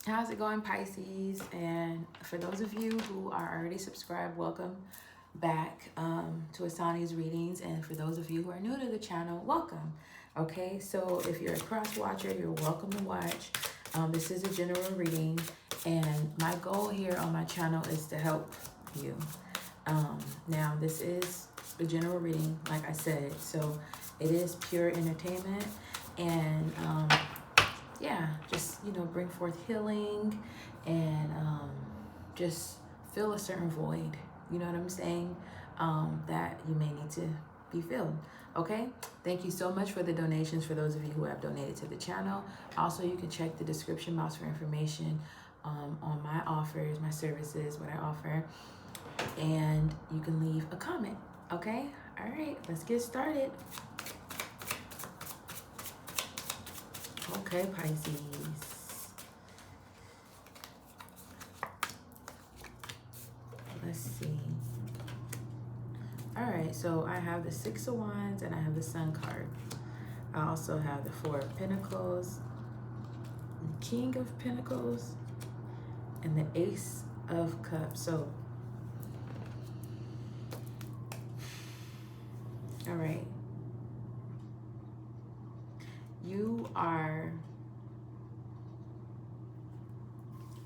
How's it going, Pisces? And for those of you who are already subscribed, welcome back to Asani's readings. And for those of you who are new to the channel, welcome. Okay, so if you're a cross watcher, you're welcome to watch. This is a general reading, and my goal here on my channel is to help you. Now, this is a general reading, like I said, so it is pure entertainment, and yeah, just, bring forth healing and just fill a certain void, you know what I'm saying, that you may need to be filled. Okay, thank you so much for the donations, for those of you who have donated to the channel. Also, you can check the description box for information on my offers, my services, what I offer, and you can leave a comment. Okay, all right, let's get started. Okay, Pisces. Let's see. All right, so I have the Six of Wands and I have the Sun card. I also have the Four of Pentacles, the King of Pentacles, and the Ace of Cups. So, all right. You are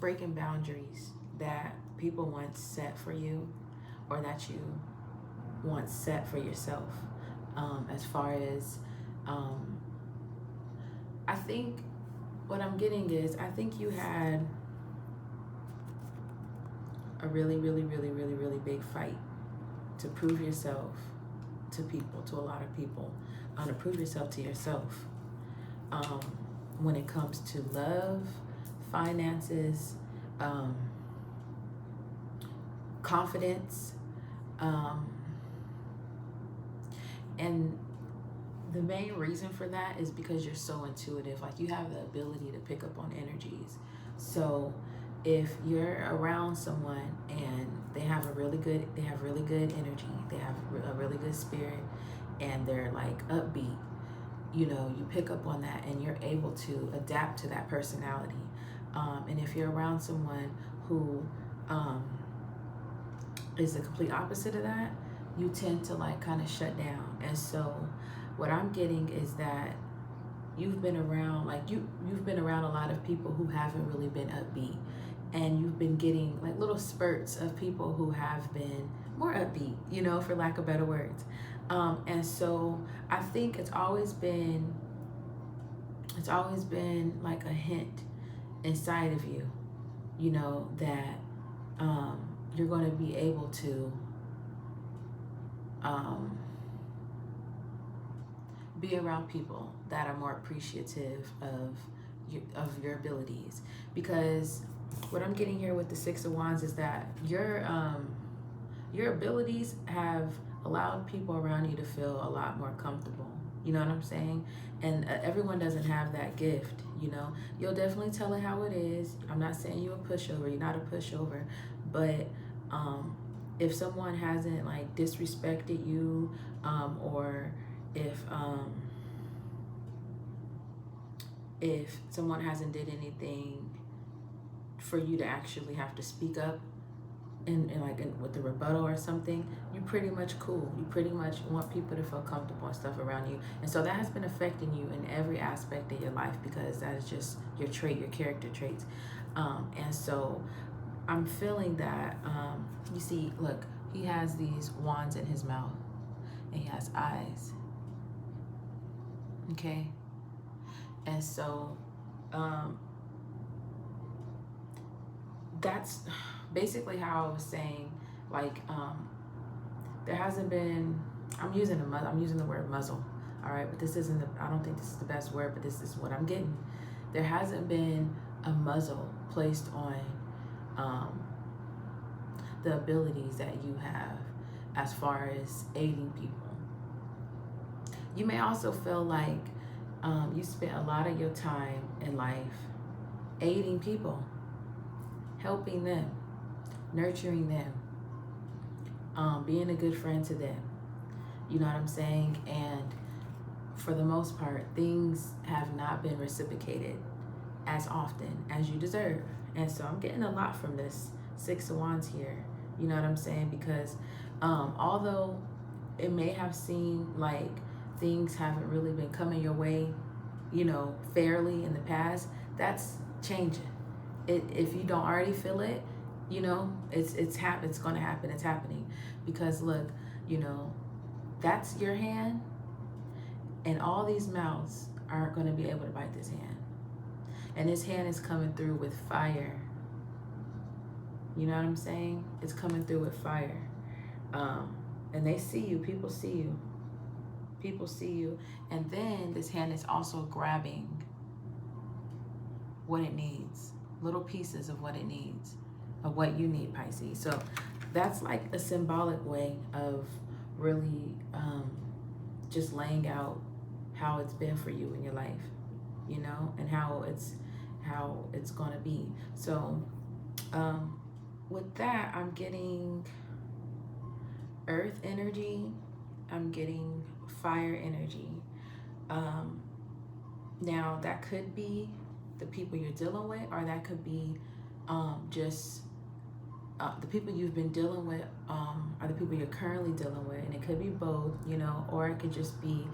breaking boundaries that people once set for you, or that you once set for yourself. As far as, I think what I'm getting is, I think you had a really, really, really, really, really big fight to prove yourself to people, to a lot of people, to prove yourself to yourself. When it comes to love, finances, confidence, and the main reason for that is because you're so intuitive. Like, you have the ability to pick up on energies. So if you're around someone and they have really good energy, they have a really good spirit, and they're like upbeat, you pick up on that and you're able to adapt to that personality. And if you're around someone who is the complete opposite of that, you tend to kind of shut down. And so what I'm getting is that you've been around, you've been around a lot of people who haven't really been upbeat, and you've been getting little spurts of people who have been more upbeat, for lack of better words. And so I think it's always been like a hint inside of you, that you're going to be able to be around people that are more appreciative of your abilities. Because what I'm getting here with the Six of Wands is that your abilities have allowed people around you to feel a lot more comfortable. You know what I'm saying? And everyone doesn't have that gift, You'll definitely tell it how it is. I'm not saying you're a pushover. You're not a pushover. But if someone hasn't disrespected you, or if someone hasn't did anything for you to actually have to speak up and with the rebuttal or something, you pretty much cool. You pretty much want people to feel comfortable and stuff around you. And so that has been affecting you in every aspect of your life, because that is just your trait, your character traits. And so I'm feeling that, you see, look, he has these wands in his mouth and he has eyes. Okay? And so that's basically how I was saying, there hasn't been, I'm using the word muzzle, all right, but this isn't I don't think this is the best word, but this is what I'm getting. There hasn't been a muzzle placed on the abilities that you have as far as aiding people. You may also feel like you spent a lot of your time in life aiding people, helping them, nurturing them, being a good friend to them. You know what I'm saying? And for the most part, things have not been reciprocated. as often as you deserve. And so I'm getting a lot from this Six of Wands here. You know what I'm saying? Because although it may have seemed like things haven't really been coming your way, you know, fairly in the past, that's changing. If you don't already feel it, you know, it's going to happen. It's happening. Because look, you know, that's your hand, and all these mouths aren't going to be able to bite this hand. And this hand is coming through with fire. You know what I'm saying? It's coming through with fire. And they see you. People see you. People see you. And then this hand is also grabbing what it needs. Little pieces of what it needs. Of what you need, Pisces. So that's like a symbolic way of really just laying out how it's been for you in your life. You know? And how it's going to be. So with that, I'm getting earth energy. I'm getting fire energy. Now that could be the people you're dealing with, or that could be just the people you've been dealing with are the people you're currently dealing with, and it could be both, you know, or it could just be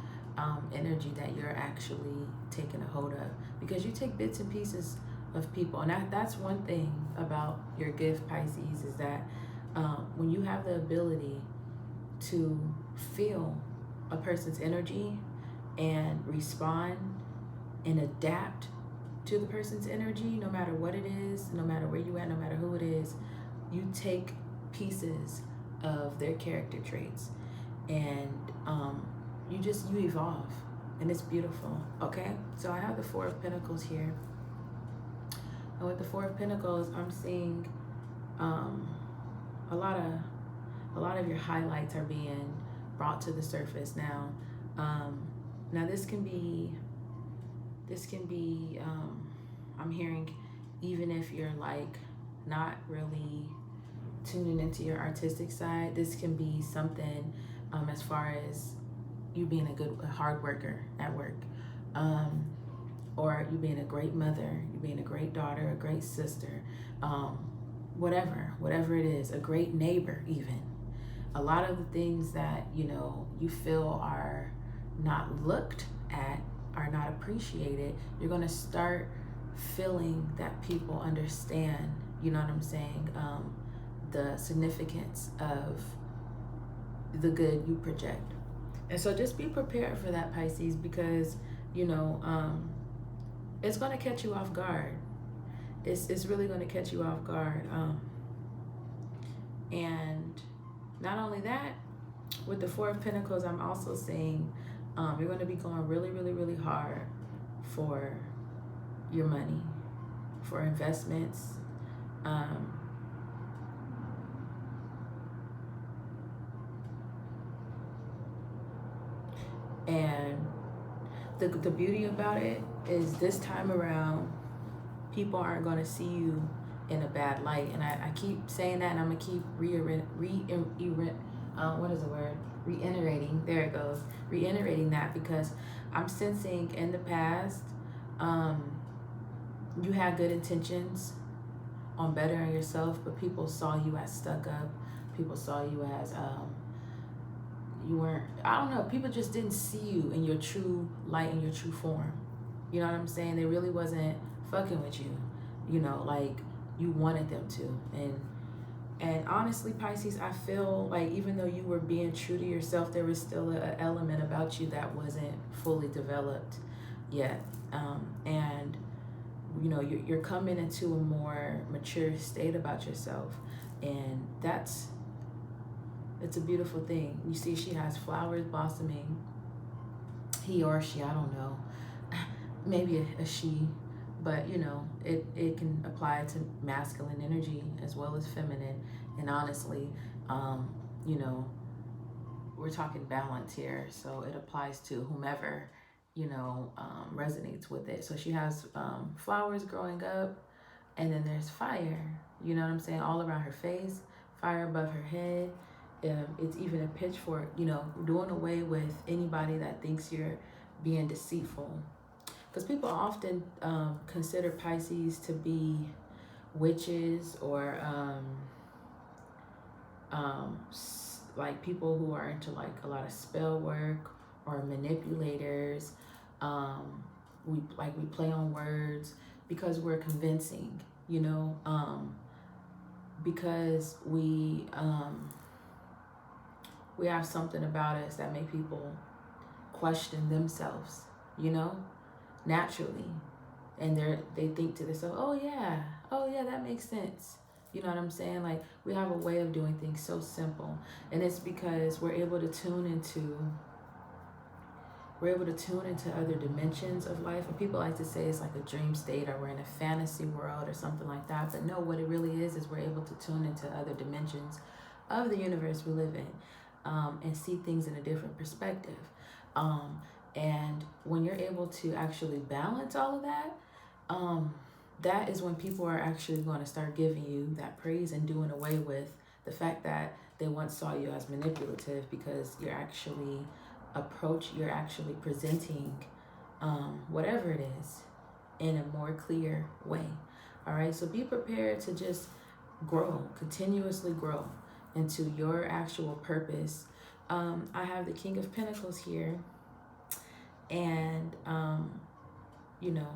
energy that you're actually taking a hold of, because you take bits and pieces of people. And that's one thing about your gift, Pisces, is that when you have the ability to feel a person's energy and respond and adapt to the person's energy, no matter what it is, no matter where you at, no matter who it is, you take pieces of their character traits and you evolve, and it's beautiful. Okay, so I have the Four of Pentacles here, and with the Four of Pentacles, I'm seeing a lot of your highlights are being brought to the surface now. Now this can be I'm hearing, even if you're like not really tuning into your artistic side, this can be something as far as you being a hard worker at work, or you being a great mother, you being a great daughter, a great sister, whatever it is, a great neighbor even. A lot of the things that, you know, you feel are not looked at, are not appreciated, you're going to start feeling that people understand, you know what I'm saying, the significance of the good you project. And so just be prepared for that, Pisces, because, you know, it's going to catch you off guard. It's really going to catch you off guard. And not only that, with the Four of Pentacles, I'm also saying you're going to be going really, really, really hard for your money, for investments. And the beauty about it is this time around, people aren't going to see you in a bad light. And I keep saying that, and I'm going to keep reiterating, there it goes, reiterating that, because I'm sensing in the past, you had good intentions on bettering yourself, but people saw you as stuck up. People saw you as, you weren't, I don't know, people just didn't see you in your true light, in your true form. You know what I'm saying? They really wasn't fucking with you, you know, like you wanted them to. And honestly, Pisces, I feel like even though you were being true to yourself, there was still an element about you that wasn't fully developed yet. And, you know, you're coming into a more mature state about yourself. And it's a beautiful thing. You see, she has flowers blossoming. He or she, I don't know. Maybe a she. But, you know, it can apply to masculine energy as well as feminine. And honestly, you know, we're talking balance here. So it applies to whomever, you know, resonates with it. So she has flowers growing up, and then there's fire, you know what I'm saying, all around her face, fire above her head. It's even a pitchfork, you know, doing away with anybody that thinks you're being deceitful. because people often consider Pisces to be witches or like people who are into like a lot of spell work or manipulators. We play on words because we're convincing, you know, because we have something about us that make people question themselves, you know, naturally. And they think to themselves, oh yeah, that makes sense. You know what I'm saying? Like, we have a way of doing things so simple, and it's because we're able to tune into other dimensions of life. And people like to say it's like a dream state, or we're in a fantasy world or something like that. But no, what it really is we're able to tune into other dimensions of the universe we live in, and see things in a different perspective. And when you're able to actually balance all of that, that is when people are actually going to start giving you that praise and doing away with the fact that they once saw you as manipulative, because you're actually presenting whatever it is in a more clear way. All right, so be prepared to just continuously grow into your actual purpose. I have the King of Pentacles here, and you know,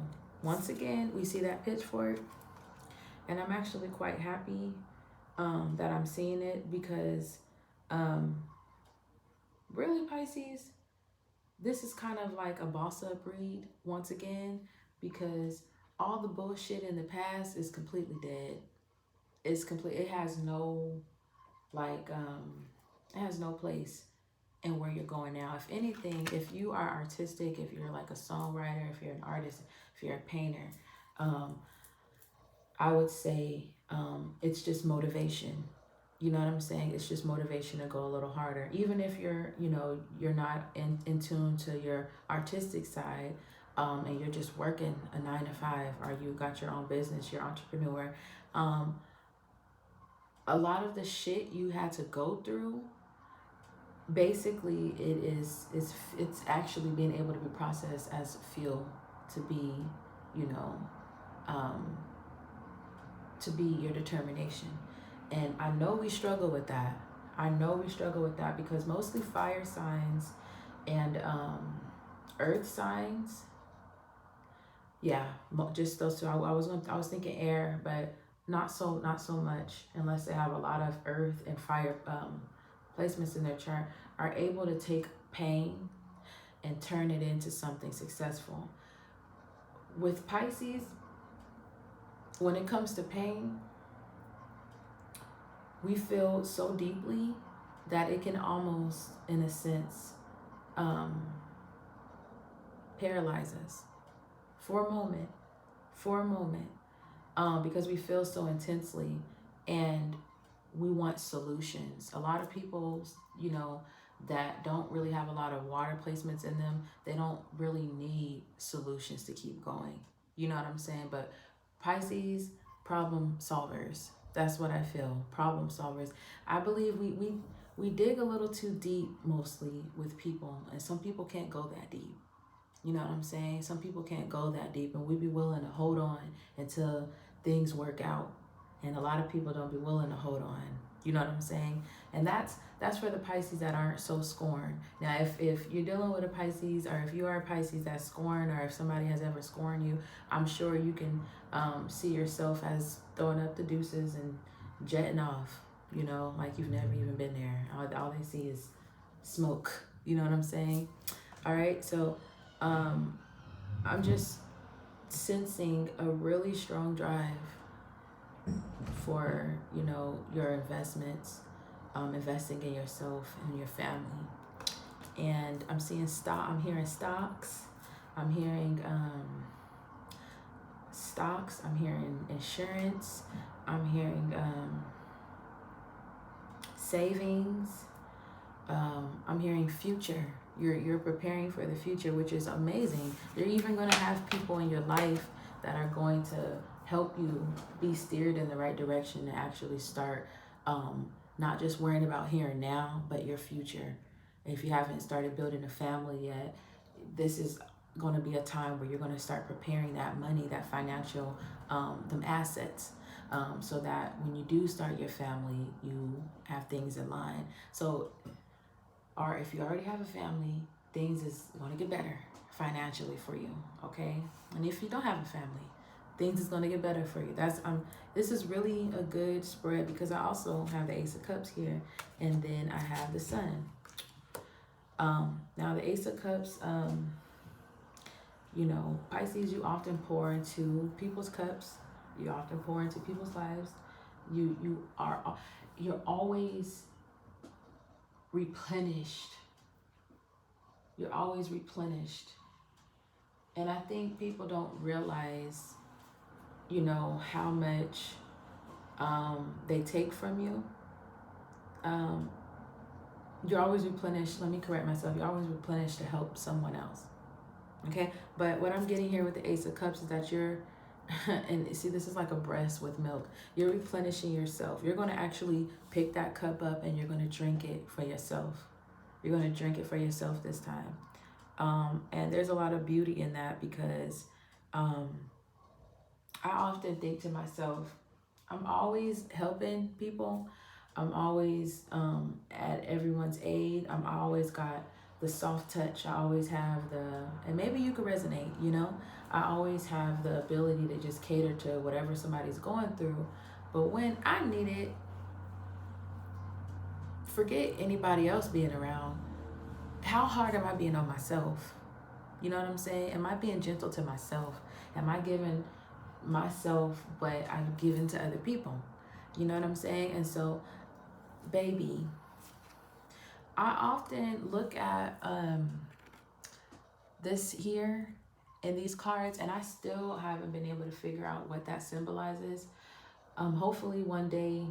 once again we see that pitchfork, and I'm actually quite happy that I'm seeing it, because really, Pisces, this is kind of like a boss up read once again, because all the bullshit in the past is completely dead. It has no it has no place in where you're going now. If anything, if you are artistic, if you're like a songwriter, if you're an artist, if you're a painter, I would say it's just motivation. You know what I'm saying? It's just motivation to go a little harder. Even if you're not in tune to your artistic side, and you're just working a 9 to 5, or you got your own business, you're an entrepreneur. A lot of the shit you had to go through, basically it's actually being able to be processed as fuel to be, to be your determination. And I know we struggle with that. Because mostly fire signs and earth signs, yeah, just those two. I was thinking air, but not so much, unless they have a lot of earth and fire placements in their chart, are able to take pain and turn it into something successful. With Pisces, when it comes to pain, we feel so deeply that it can almost, in a sense, paralyze us for a moment, because we feel so intensely, and we want solutions. A lot of people, that don't really have a lot of water placements in them, they don't really need solutions to keep going. You know what I'm saying? But Pisces, problem solvers. That's what I feel. Problem solvers. I believe we dig a little too deep, mostly with people, and some people can't go that deep. You know what I'm saying? Some people can't go that deep, and we be willing to hold on until things work out. And a lot of people don't be willing to hold on. You know what I'm saying? And that's for the Pisces that aren't so scorned. Now, if you're dealing with a Pisces, or if you are a Pisces that's scorned, or if somebody has ever scorned you, I'm sure you can see yourself as throwing up the deuces and jetting off, like you've never even been there. All they see is smoke. You know what I'm saying? All right, so I'm just sensing a really strong drive for, your investments, investing in yourself and your family. And I'm hearing stocks, I'm hearing stocks, I'm hearing insurance, I'm hearing savings, I'm hearing future. You're preparing for the future, which is amazing. You're even going to have people in your life that are going to help you be steered in the right direction to actually start not just worrying about here and now, but your future. If you haven't started building a family yet, this is going to be a time where you're going to start preparing that money, that financial, them assets, so that when you do start your family, you have things in line. So, or if you already have a family, things is going to get better financially for you, okay? And if you don't have a family, things is going to get better for you. That's this is really a good spread, because I also have the Ace of Cups here, and then I have the Sun. Now the Ace of Cups, you know, Pisces, you often pour into people's cups. You often pour into people's lives. You're always replenished. You're always replenished. And I think people don't realize, you know, how much they take from you. You're always replenished. Let me correct myself. You're always replenished to help someone else. Okay? But what I'm getting here with the Ace of Cups is that you're, and see, this is like a breast with milk. You're replenishing yourself. You're going to actually pick that cup up and you're going to drink it for yourself. You're going to drink it for yourself this time. And there's a lot of beauty in that, because I often think to myself, I'm always helping people. I'm always at everyone's aid. I'm always got the soft touch. I always have and maybe you could resonate, you know? I always have the ability to just cater to whatever somebody's going through. But when I need it, forget anybody else being around. How hard am I being on myself? You know what I'm saying? Am I being gentle to myself? Am I giving myself what I've given to other people? You know what I'm saying? And so, baby, I often look at this here in these cards, and I still haven't been able to figure out what that symbolizes. Hopefully one day,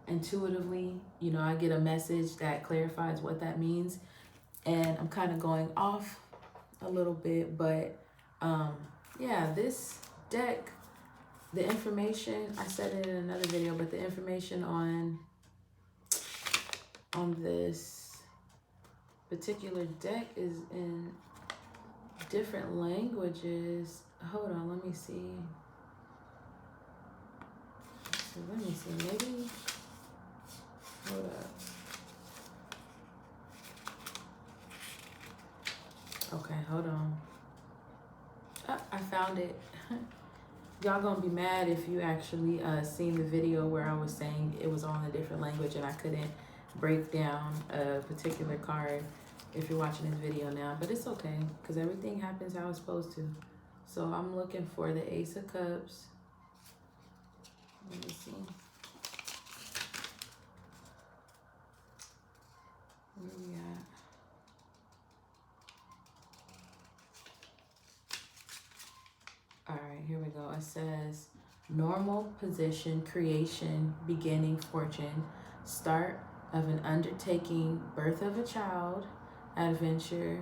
intuitively, you know, I get a message that clarifies what that means. And I'm kind of going off a little bit, but yeah, this deck, the information, I said it in another video, but the information on this particular deck is in different languages. Hold on, let me see. So let me see, maybe, hold up. Okay, hold on. Oh, I found it. Y'all gonna be mad if you actually seen the video where I was saying it was on a different language and I couldn't break down a particular card if you're watching this video now, but it's okay, because everything happens how it's supposed to. So I'm looking for the Ace of Cups. Let me see. Where we at? All right, here we go. It says normal position, creation, beginning, fortune, start of an undertaking, birth of a child, adventure,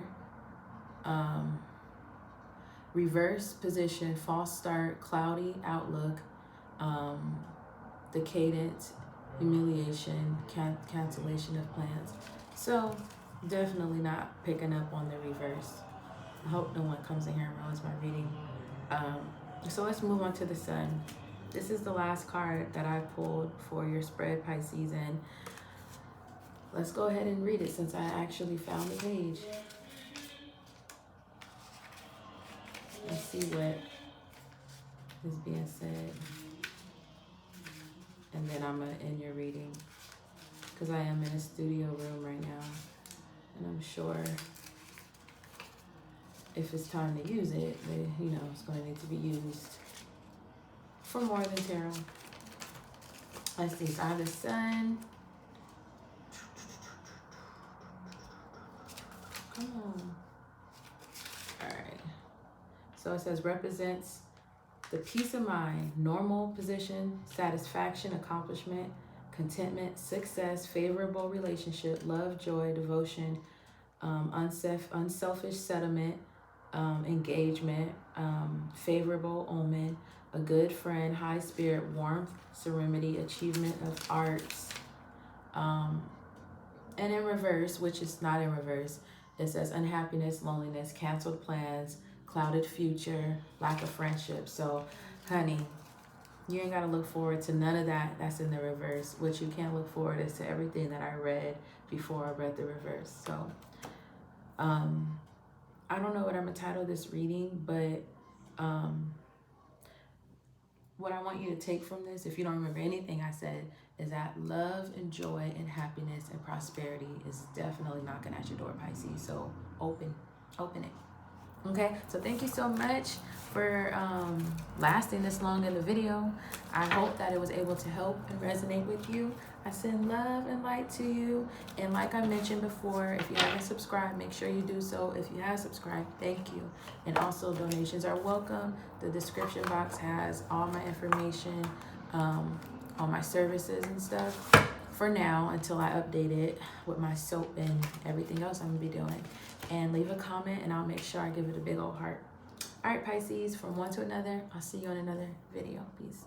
reverse position, false start, cloudy outlook, decadence, humiliation, cancellation of plans. So definitely not picking up on the reverse. I hope no one comes in here and ruins my reading. So let's move on to the Sun. This is the last card that I pulled for your spread, Pisces, and let's go ahead and read it since I actually found the page. Let's see what is being said. And then I'm going to end your reading, because I am in a studio room right now. And I'm sure if it's time to use it, you know, it's going to need to be used for more than tarot. Let's see, so I have the Sun. Come on. All right. So it says represents the peace of mind, normal position, satisfaction, accomplishment, contentment, success, favorable relationship, love, joy, devotion, unselfish settlement, engagement, favorable omen, a good friend, high spirit, warmth, serenity, achievement of arts, and in reverse, which is not in reverse, It says unhappiness, loneliness, canceled plans, clouded future, lack of friendship. So, honey, you ain't got to look forward to none of that that's in the reverse. What you can look forward is to everything that I read before I read the reverse. So, I don't know what I'm going to title this reading, but what I want you to take from this, if you don't remember anything I said, is that love and joy and happiness and prosperity is definitely knocking at your door, Pisces. So open it. Okay, so thank you so much for lasting this long in the video. I hope that it was able to help and resonate with you. I send love and light to you. And like I mentioned before, if you haven't subscribed, make sure you do so. If you have subscribed, thank you. And also donations are welcome. The description box has all my information, all my services and stuff for now until I update it with my soap and everything else I'm gonna be doing. And leave a comment and I'll make sure I give it a big old heart. All right, Pisces, from one to another, I'll see you in another video. Peace.